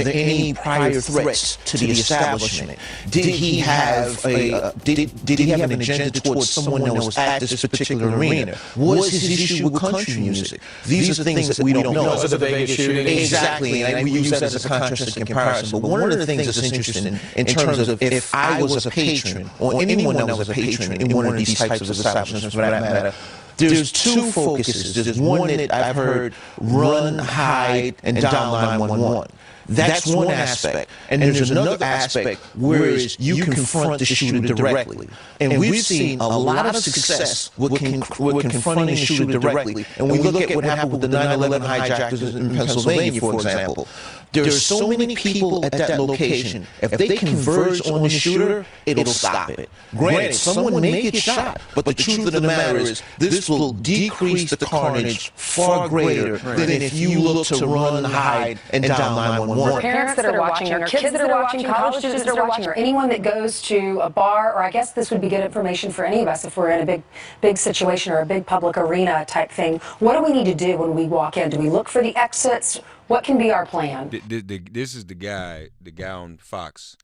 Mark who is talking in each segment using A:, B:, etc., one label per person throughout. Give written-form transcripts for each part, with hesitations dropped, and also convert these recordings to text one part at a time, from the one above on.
A: there any prior threats to the establishment? Did he have did he have an agenda towards someone that was at this particular arena? Was his issue with country music? These are things that we don't know.
B: Because of the Vegas shooting.
A: Exactly, and we use that as a contrasting comparison. But one of the things that's interesting in terms of if I was a patron or anyone that was a patron in one of these types of establishments, for that matter, there's two focuses. There's one that I've heard: run, hide, and dial 911. That's one aspect. And there's another aspect where you confront the shooter directly. And we've seen a lot of success with confronting the shooter directly. And when we look at what happened with the 9/11 hijackers in Pennsylvania, for example, there's so many people at that location. If they converge on the shooter, it'll stop it. Granted, someone may get shot, but the truth of the matter is this will decrease the carnage far greater than if you look to run, hide, and dial 911.
C: Parents that are watching, or kids that are watching, college students that are watching, or anyone that goes to a bar, or I guess this would be good information for any of us if we're in a big situation or a big public arena type thing. What do we need to do when we walk in? Do we look for the exits? What can be our plan?
D: This is the guy on Fox,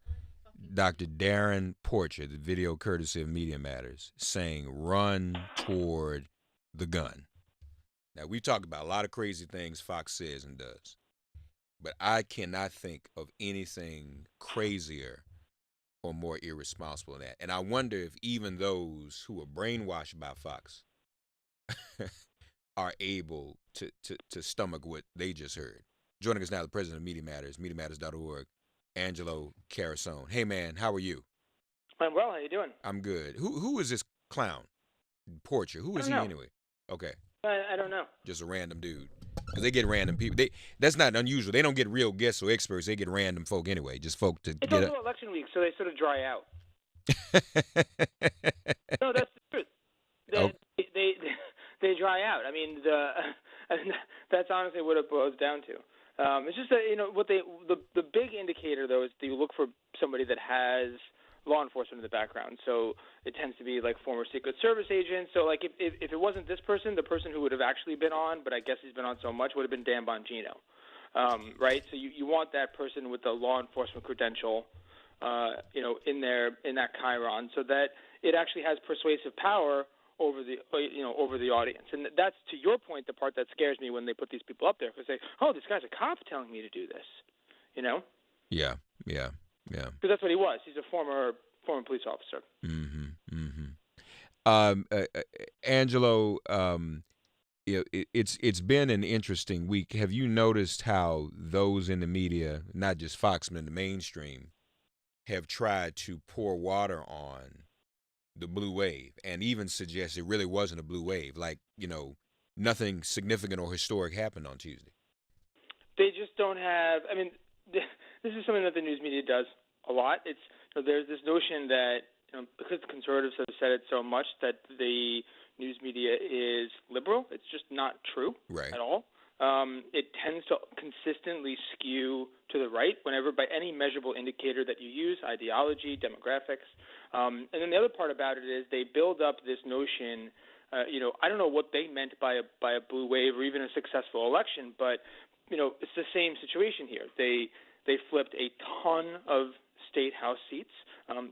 D: Dr. Darren Porcher, the video courtesy of Media Matters, saying run toward the gun. Now, we talk about a lot of crazy things Fox says and does, but I cannot think of anything crazier or more irresponsible than that. And I wonder if even those who are brainwashed by Fox are able to stomach what they just heard. Joining us now, the president of Media Matters, MediaMatters.org, Angelo Carusone. Hey, man, how are you?
E: I'm well. How you doing?
D: I'm good. Who is this clown, Porcher? Who is he anyway? Okay.
E: I don't know.
D: Just a random dude. Because they get random people. That's not unusual. They don't get real guests or experts. They get random folk anyway. Just folk to
E: it's
D: get
E: also election week, so they sort of dry out. No, that's the truth. They dry out. I mean, that's honestly what it boils down to. It's just that, what the big indicator though is that you look for somebody that has law enforcement in the background. So it tends to be like former Secret Service agents. So like if it wasn't this person, the person who would have actually been on, but I guess he's been on so much, would have been Dan Bongino, right? So you want that person with the law enforcement credential, in that chyron, so that it actually has persuasive power over the audience. And that's, to your point, the part that scares me when they put these people up there, because this guy's a cop telling me to do this,
D: Yeah.
E: Because that's what he was. He's a former police officer.
D: Angelo, it's been an interesting week. Have you noticed how those in the media, not just Fox, but in the mainstream, have tried to pour water on the blue wave and even suggest it really wasn't a blue wave, like, nothing significant or historic happened on Tuesday?
E: They just don't have, this is something that the news media does a lot. It's there's this notion that because conservatives have said it so much that the news media is liberal. It's just not true at all. It tends to consistently skew to the right whenever, by any measurable indicator that you use, ideology, demographics. And then the other part about it is they build up this notion. I don't know what they meant by a blue wave or even a successful election, but it's the same situation here. They flipped a ton of state house seats,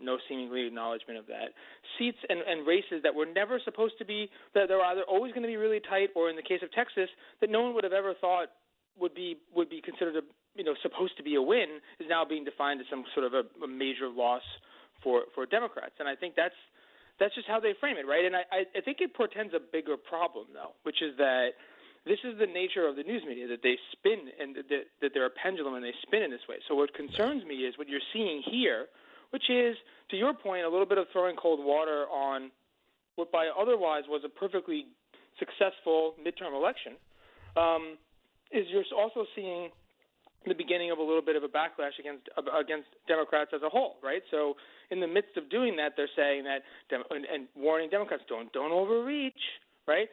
E: no seemingly acknowledgement of that. Seats and races that were never supposed to be, that they were either always going to be really tight, or in the case of Texas, that no one would have ever thought would be considered supposed to be a win, is now being defined as some sort of a major loss for Democrats. And I think that's just how they frame it, right? And I think it portends a bigger problem, though, which is that this is the nature of the news media, that they spin and that they're a pendulum and they spin in this way. So what concerns me is what you're seeing here, which is, to your point, a little bit of throwing cold water on what by otherwise was a perfectly successful midterm election, is you're also seeing the beginning of a little bit of a backlash against Democrats as a whole, right? So in the midst of doing that, they're saying that and warning Democrats, don't overreach, right?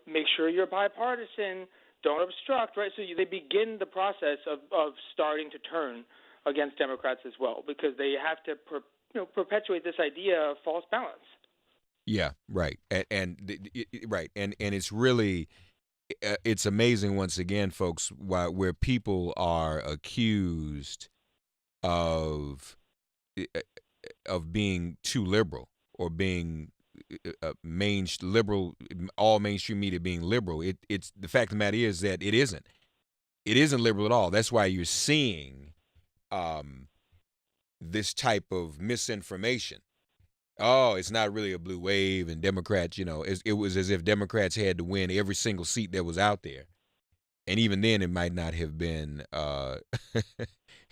E: Make sure you're bipartisan. Don't obstruct, right? So they begin the process of starting to turn against Democrats as well, because they have to perpetuate this idea of false balance.
D: Yeah, right, and right, and it's really it's amazing once again, folks, where people are accused of being too liberal or being liberal, all mainstream media being liberal. It's the fact of the matter is that it isn't. It isn't liberal at all. That's why you're seeing this type of misinformation. Oh, it's not really a blue wave, and Democrats, it was as if Democrats had to win every single seat that was out there, and even then, it might not have been,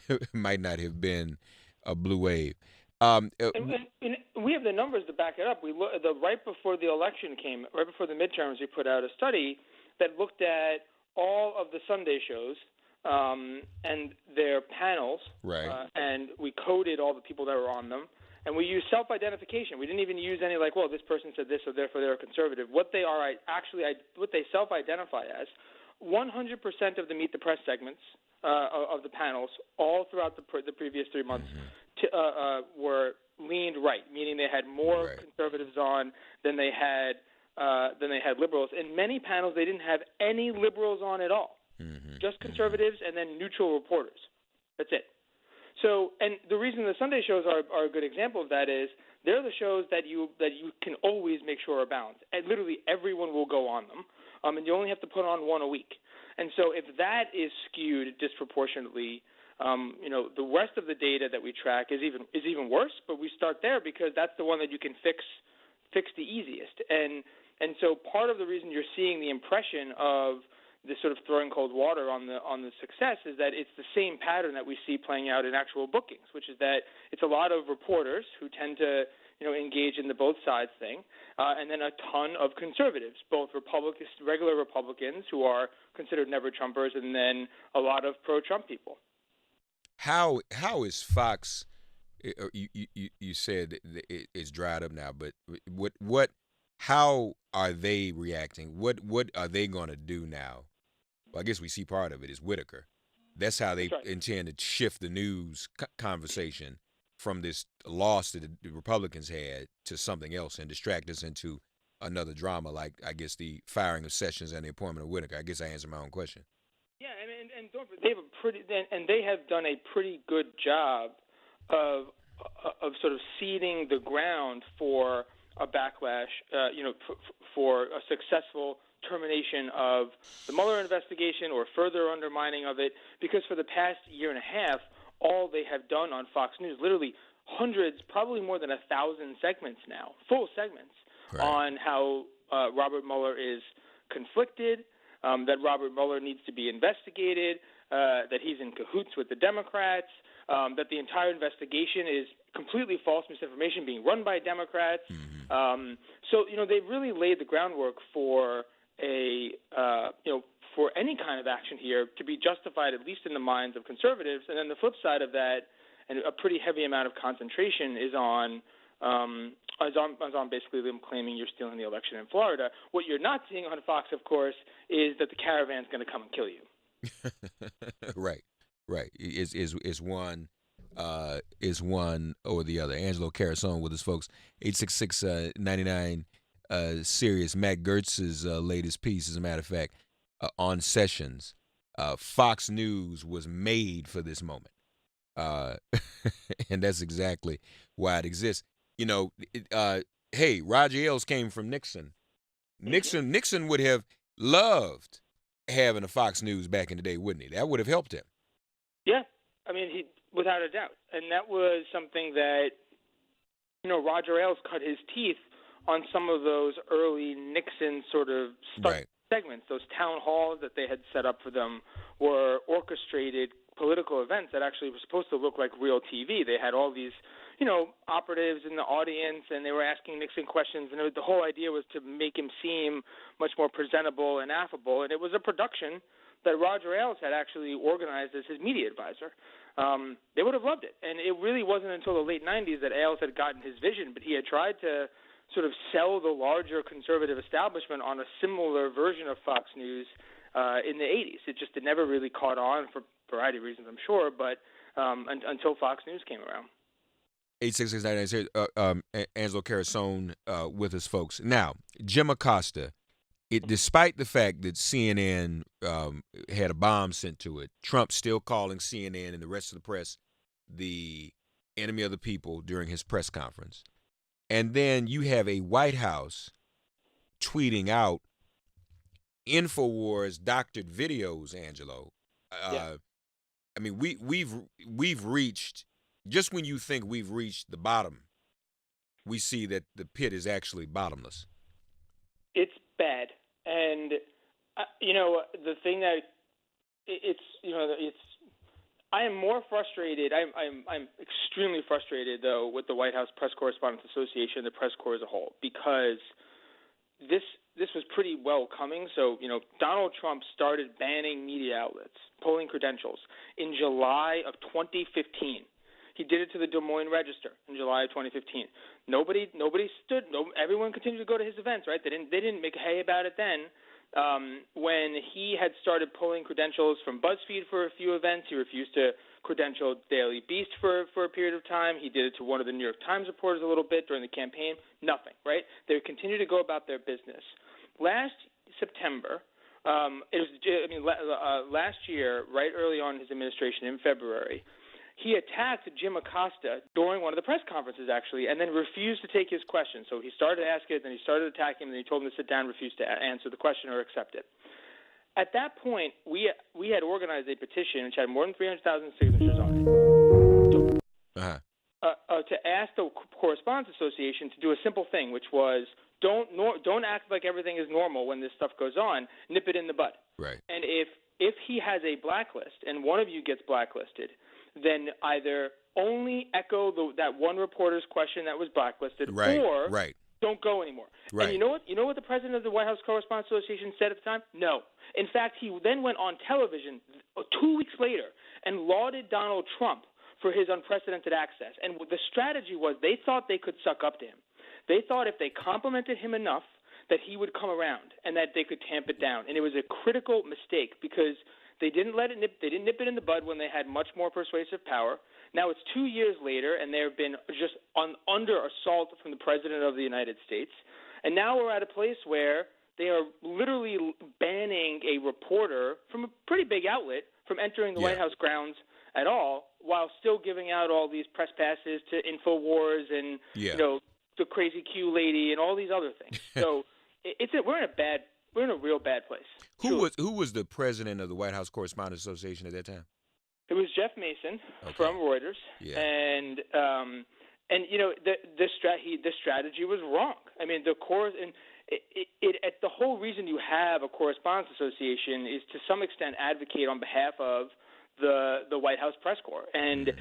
D: it might not have been a blue wave.
E: And we have the numbers to back it up. Right before the election came, right before the midterms, we put out a study that looked at all of the Sunday shows and their panels,
D: right?
E: And we coded all the people that were on them. And we used self-identification. We didn't even use any well, this person said this, so therefore they're a conservative. What they are what they self-identify as, 100% of the Meet the Press segments of the panels, all throughout the previous 3 months, were leaned right, meaning they had more conservatives on than they had liberals. In many panels, they didn't have any liberals on at all, just conservatives and then neutral reporters. That's it. So, and the reason the Sunday shows are a good example of that is they're the shows that you can always make sure are balanced. And literally everyone will go on them, and you only have to put on one a week. And so if that is skewed disproportionately, the rest of the data that we track is even worse. But we start there because that's the one that you can fix the easiest. And so part of the reason you're seeing the impression of this sort of throwing cold water on the success is that it's the same pattern that we see playing out in actual bookings, which is that it's a lot of reporters who tend to engage in the both sides thing, and then a ton of conservatives, both regular Republicans who are considered never Trumpers, and then a lot of pro-Trump people.
D: How is Fox? You said it's dried up now, but what? How are they reacting? What are they going to do now? Well, I guess we see part of it is Whitaker. That's how they intend to shift the news conversation from this loss that the Republicans had to something else and distract us into another drama, like I guess the firing of Sessions and the appointment of Whitaker. I guess I answered my own question.
E: Yeah, and they have done a pretty good job of sort of seeding the ground for a backlash, for a successful termination of the Mueller investigation or further undermining of it, because for the past year and a half, all they have done on Fox News, literally hundreds, probably more than 1,000 segments now, full segments, on how Robert Mueller is conflicted, that Robert Mueller needs to be investigated, that he's in cahoots with the Democrats, that the entire investigation is completely false misinformation being run by Democrats. So they've really laid the groundwork for for any kind of action here to be justified, at least in the minds of conservatives. And then the flip side of that, and a pretty heavy amount of concentration, is on basically them claiming you're stealing the election in Florida. What you're not seeing on Fox, of course, is that the caravan's going to come and kill you.
D: Right. Is one or the other. Angelo Carusone with us, folks. 866-99 Sirius. Matt Gertz's latest piece, as a matter of fact, on Sessions. Fox News was made for this moment, and that's exactly why it exists. Hey, Roger Ailes came from Nixon. Nixon would have loved having a Fox News back in the day, wouldn't he? That would have helped him.
E: Yeah, I mean, without a doubt. And that was something that, Roger Ailes cut his teeth on some of those early Nixon sort of segments. Those town halls that they had set up for them were orchestrated political events that actually were supposed to look like real TV. They had all these, operatives in the audience, and they were asking Nixon questions, and the whole idea was to make him seem much more presentable and affable. And it was a production that Roger Ailes had actually organized as his media advisor. They would have loved it. And it really wasn't until the late 90s that Ailes had gotten his vision, but he had tried to sort of sell the larger conservative establishment on a similar version of Fox News in the 80s. It never really caught on for a variety of reasons, I'm sure, but until Fox News came around.
D: 866-99 Angelo Carusone with us, folks. Now, Jim Acosta despite the fact that CNN had a bomb sent to it, Trump's still calling CNN and the rest of the press the enemy of the people during his press conference. And then you have a White House tweeting out InfoWars doctored videos, Angelo.
E: Yeah.
D: I mean, we've reached, just when you think we've reached the bottom, we see that the pit is actually bottomless.
E: It's bad, and the thing that it's. I am more frustrated. I'm extremely frustrated though with the White House Press Correspondents Association, the press corps as a whole, because this was pretty well coming. So, Donald Trump started banning media outlets, polling credentials, in July of 2015. He did it to the Des Moines Register in July of 2015. Nobody stood. Everyone continued to go to his events, right? They didn't make hay about it then. When he had started pulling credentials from BuzzFeed for a few events, he refused to credential Daily Beast for a period of time. He did it to one of the New York Times reporters a little bit during the campaign. Nothing, right? They continued to go about their business. Last September, last year, right early on in his administration in February, he attacked Jim Acosta during one of the press conferences, actually, and then refused to take his question. So he started asking it, then he started attacking him, and then he told him to sit down, refused to answer the question or accept it. At that point, we had organized a petition which had more than 300,000 signatures on it to ask the Correspondents Association to do a simple thing, which was don't act like everything is normal when this stuff goes on. Nip it in the bud.
D: Right.
E: And if he has a blacklist and one of you gets blacklisted, then either only echo that one reporter's question that was blacklisted, or don't go anymore.
D: Right.
E: And you know what the president of the White House Correspondents Association said at the time? No. In fact, he then went on television 2 weeks later and lauded Donald Trump for his unprecedented access. And the strategy was they thought they could suck up to him. They thought if they complimented him enough that he would come around and that they could tamp it down. And it was a critical mistake because they didn't nip it in the bud when they had much more persuasive power. Now it's 2 years later, and they've been just under assault from the President of the United States. And now we're at a place where they are literally banning a reporter from a pretty big outlet from entering the White House grounds at all, while still giving out all these press passes to InfoWars and the Crazy Q lady and all these other things. So we're in a real bad place.
D: Who was the president of the White House Correspondents Association at that time?
E: It was Jeff Mason from Reuters, and the strategy was wrong. I mean, the whole reason you have a correspondence association is to some extent advocate on behalf of the White House press corps, and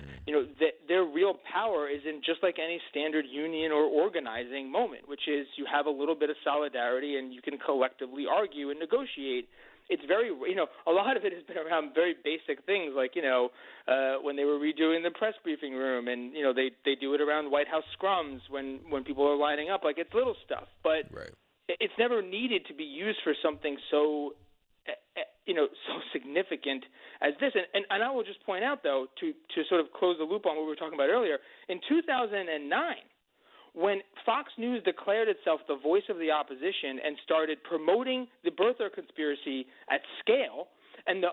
E: their real power is in just like any standard union or organizing moment, which is you have a little bit of solidarity and you can collectively argue and negotiate. It's very, a lot of it has been around very basic things like, when they were redoing the press briefing room, and they do it around White House scrums when people are lining up. Like, it's little stuff, but it's never needed to be used for something so so significant as this. And I will just point out, though, to sort of close the loop on what we were talking about earlier, in 2009, when Fox News declared itself the voice of the opposition and started promoting the birther conspiracy at scale, and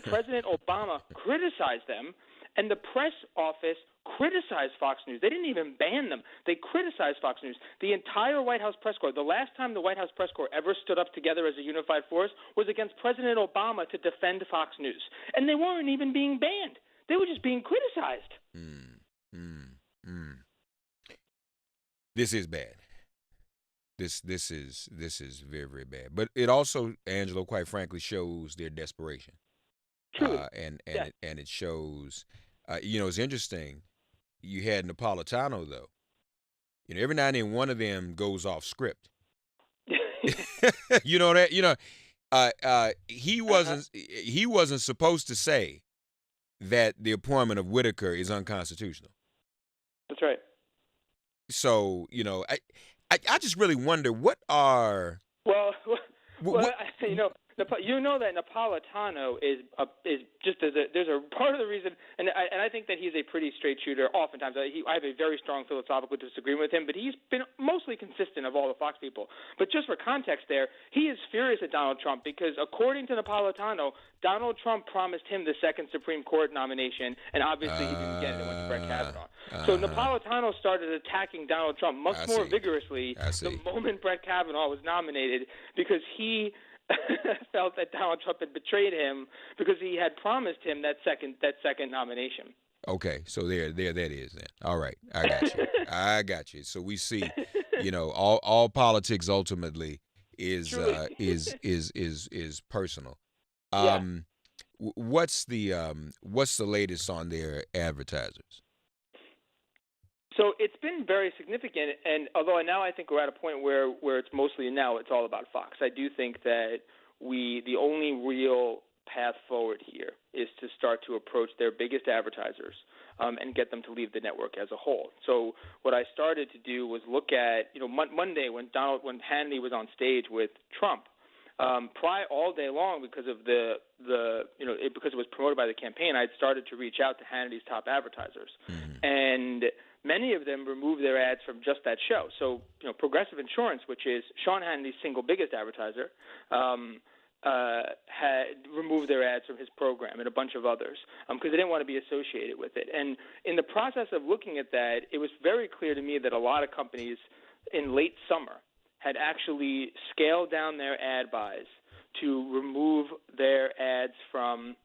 E: President Obama criticized them, and the press office criticized Fox News. They didn't even ban them. They criticized Fox News. The entire White House press corps, the last time the White House press corps ever stood up together as a unified force was against President Obama to defend Fox News. And they weren't even being banned. They were just being criticized.
D: This is bad. This is very, very bad. But it also, Angelo, quite frankly, shows their desperation.
E: Truly.
D: And it shows, it's interesting. You had Napolitano, though. Every now and then one of them goes off script. You know that? He wasn't supposed to say that the appointment of Whitaker is unconstitutional.
E: That's right.
D: So, I just really wonder what are.
E: Well, You know that Napolitano is just there's a part of the reason, and I think that he's a pretty straight shooter. Oftentimes, I have a very strong philosophical disagreement with him, but he's been mostly consistent of all the Fox people. But just for context, there, he is furious at Donald Trump because, according to Napolitano, Donald Trump promised him the second Supreme Court nomination, and obviously he didn't get it. It went to Brett Kavanaugh. So Napolitano started attacking Donald Trump much more vigorously the moment Brett Kavanaugh was nominated because he felt that Donald Trump had betrayed him because he had promised him that second nomination.
D: Okay, so there that is then. All right, I got you. I got you. So we see, all politics ultimately is personal. What's the latest on their advertisers?
E: So it's been very significant, and although now I think we're at a point where it's mostly now it's all about Fox. I do think that the only real path forward here is to start to approach their biggest advertisers and get them to leave the network as a whole. So what I started to do was look at Monday when Hannity was on stage with Trump. All day long because of because it was promoted by the campaign, I'd started to reach out to Hannity's top advertisers, and many of them removed their ads from just that show. So, Progressive Insurance, which is Sean Hannity's single biggest advertiser, had removed their ads from his program and a bunch of others because they didn't want to be associated with it. And in the process of looking at that, it was very clear to me that a lot of companies in late summer had actually scaled down their ad buys to remove their ads from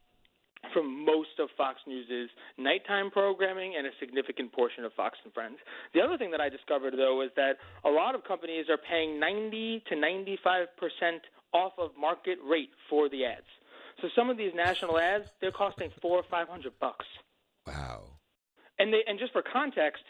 E: most of Fox News' nighttime programming and a significant portion of Fox and Friends. The other thing that I discovered, though, is that a lot of companies are paying 90 to 95% off of market rate for the ads. So some of these national ads, they're costing $400 or $500.
D: Wow.
E: And just for context,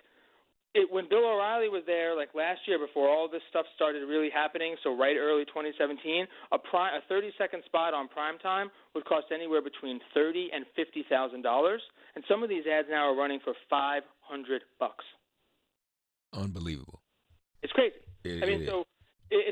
E: when Bill O'Reilly was there, like last year before all this stuff started really happening, so right early 2017, a 30-second spot on primetime would cost anywhere between $30,000 and $50,000, and some of these ads now are running for $500.
D: Unbelievable.
E: It's crazy.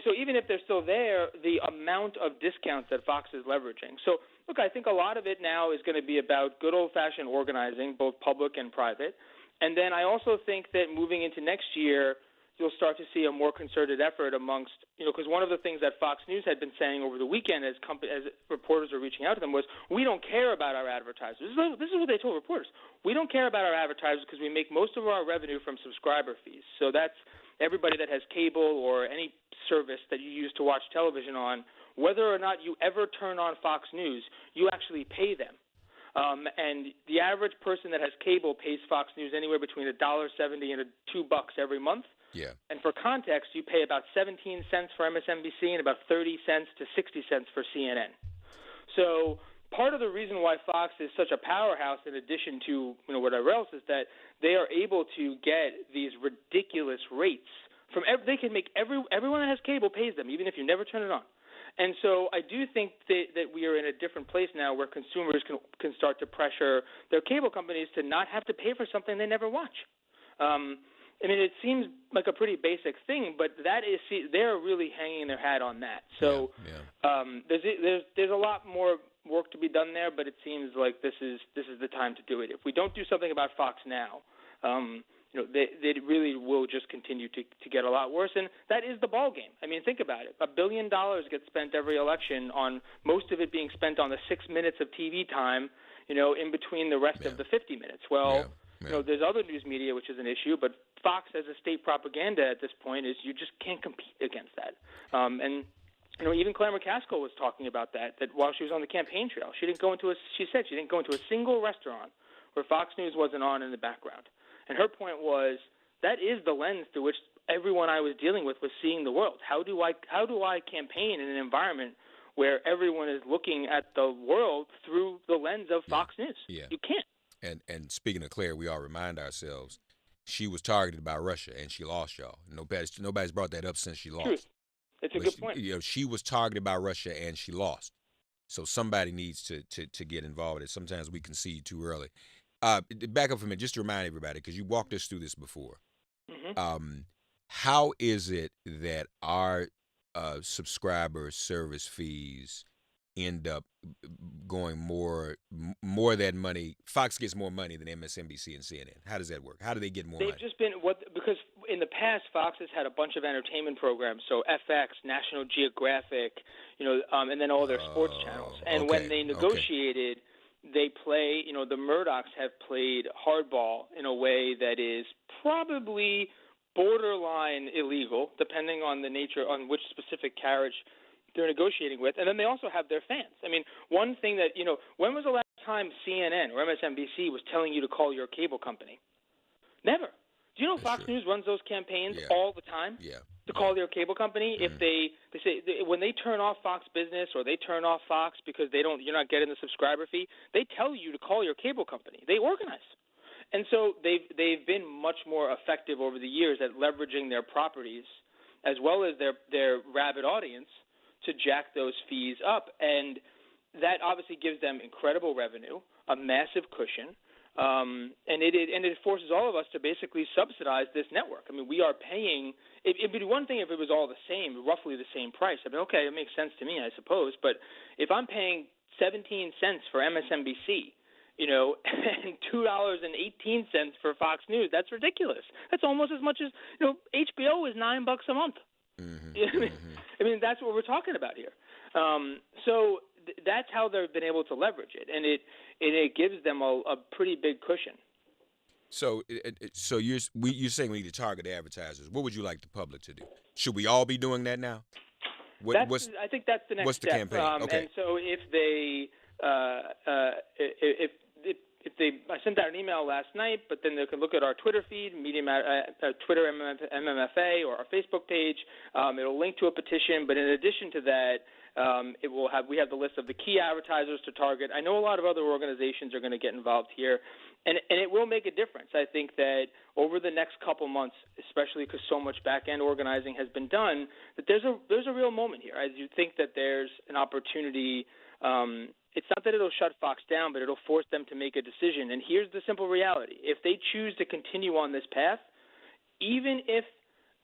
E: So even if they're still there, the amount of discounts that Fox is leveraging. So look, I think a lot of it now is going to be about good old-fashioned organizing, both public and private. And then I also think that moving into next year, you'll start to see a more concerted effort amongst, because one of the things that Fox News had been saying over the weekend as reporters were reaching out to them was, we don't care about our advertisers. This is what they told reporters. We don't care about our advertisers because we make most of our revenue from subscriber fees. So that's everybody that has cable or any service that you use to watch television on. Whether or not you ever turn on Fox News, you actually pay them. And the average person that has cable pays Fox News anywhere between $1.70 and $2 every month.
D: Yeah.
E: And for context, you pay about 17 cents for MSNBC and about 30 cents to 60 cents for CNN. So part of the reason why Fox is such a powerhouse, in addition to whatever else, is that they are able to get these ridiculous rates from. They can make everyone that has cable pays them, even if you never turn it on. And so I do think that we are in a different place now where consumers can start to pressure their cable companies to not have to pay for something they never watch. It seems like a pretty basic thing, but they're really hanging their hat on that. So there's a lot more work to be done there, but it seems like this is the time to do it. If we don't do something about Fox now, they really will just continue to get a lot worse, and that is the ball game. Think about it. $1 billion gets spent every election, on most of it being spent on the 6 minutes of TV time, in between the rest of the 50 minutes. Well, there's other news media, which is an issue, but Fox as a state propaganda at this point is you just can't compete against that. Even Claire McCaskill was talking about that while she was on the campaign trail. She said she didn't go into a single restaurant where Fox News wasn't on in the background. And her point was that is the lens through which everyone I was dealing with was seeing the world. How do I campaign in an environment where everyone is looking at the world through the lens of Fox News?
D: Yeah.
E: You can't.
D: And speaking of Claire, we all remind ourselves she was targeted by Russia and she lost, y'all. Nobody's brought that up since she lost.
E: True. It's a good point.
D: She was targeted by Russia and she lost. So somebody needs to get involved. And sometimes we concede too early. Back up for a minute, just to remind everybody, because you walked us through this before.
E: Mm-hmm.
D: How is it that our subscriber service fees end up going more of that money. Fox gets more money than MSNBC and CNN. How does that work? How do they get more money?
E: They've just been because in the past Fox has had a bunch of entertainment programs, so FX, National Geographic, and then all their sports channels. And when they negotiated, they play. The Murdochs have played hardball in a way that is probably borderline illegal, depending on the nature on which specific carriage they're negotiating with. And then they also have their fans. I mean, one thing that, when was the last time CNN or MSNBC was telling you to call your cable company? Never. Do you know Fox News runs those campaigns all the time?
D: Yeah.
E: To call their cable company if they say when they turn off Fox Business or they turn off Fox because you're not getting the subscriber fee, they tell you to call your cable company. They organize. And so they've been much more effective over the years at leveraging their properties as well as their rabid audience to jack those fees up. And that obviously gives them incredible revenue, a massive cushion, and it forces all of us to basically subsidize this network. I mean, we are paying – it'd be one thing if it was all the same, roughly the same price. I mean, okay, it makes sense to me, I suppose. But if I'm paying 17 cents for MSNBC – and $2.18 for Fox News. That's ridiculous. That's almost as much as HBO is $9 a month. I mean, that's what we're talking about here. So that's how they've been able to leverage it, and it gives them a pretty big cushion.
D: So you're saying we need to target advertisers. What would you like the public to do? Should we all be doing that now?
E: I think that's the next
D: what's the
E: step.
D: campaign? Okay.
E: And so if they I sent out an email last night, but then they can look at our Twitter feed, Twitter MMFA, or our Facebook page. It'll link to a petition, but in addition to that, we have the list of the key advertisers to target. I know a lot of other organizations are going to get involved here, and it will make a difference. I think that over the next couple months, especially because so much back-end organizing has been done, that there's a real moment here. I do think that there's an opportunity. It's not that it'll shut Fox down, but it'll force them to make a decision. And here's the simple reality. If they choose to continue on this path, even if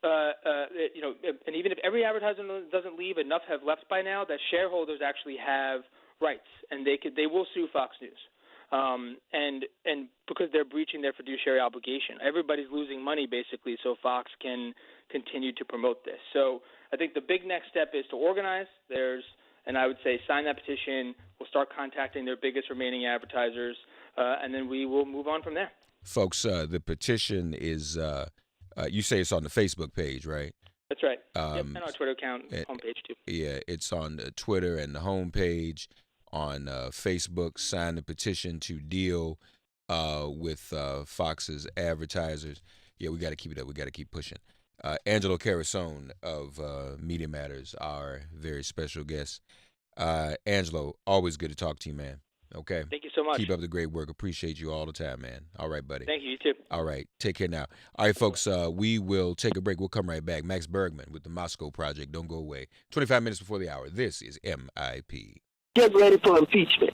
E: and even if every advertiser doesn't leave, enough have left by now that shareholders actually have rights, and they will sue Fox News. And because they're breaching their fiduciary obligation. Everybody's losing money, basically, so Fox can continue to promote this. So I think the big next step is to organize. And I would say sign that petition. We'll start contacting their biggest remaining advertisers, and then we will move on from there.
D: Folks, the petition is, you say it's on the Facebook page, right?
E: That's right. And our Twitter account, homepage too. Yeah,
D: it's on the Twitter and the homepage. On Facebook, sign the petition to deal with Fox's advertisers. Yeah, we got to keep it up. We got to keep pushing. Angelo Carusone of Media Matters, our very special guest. Angelo, always good to talk to you, man. Okay?
E: Thank you so much.
D: Keep up the great work. Appreciate you all the time, man. All right, buddy.
E: Thank you. You too.
D: All right. Take care now. All right, folks, we will take a break. We'll come right back. Max Bergman with the Moscow Project. Don't go away. 25 minutes before the hour. This is MIP.
B: Get ready for impeachment.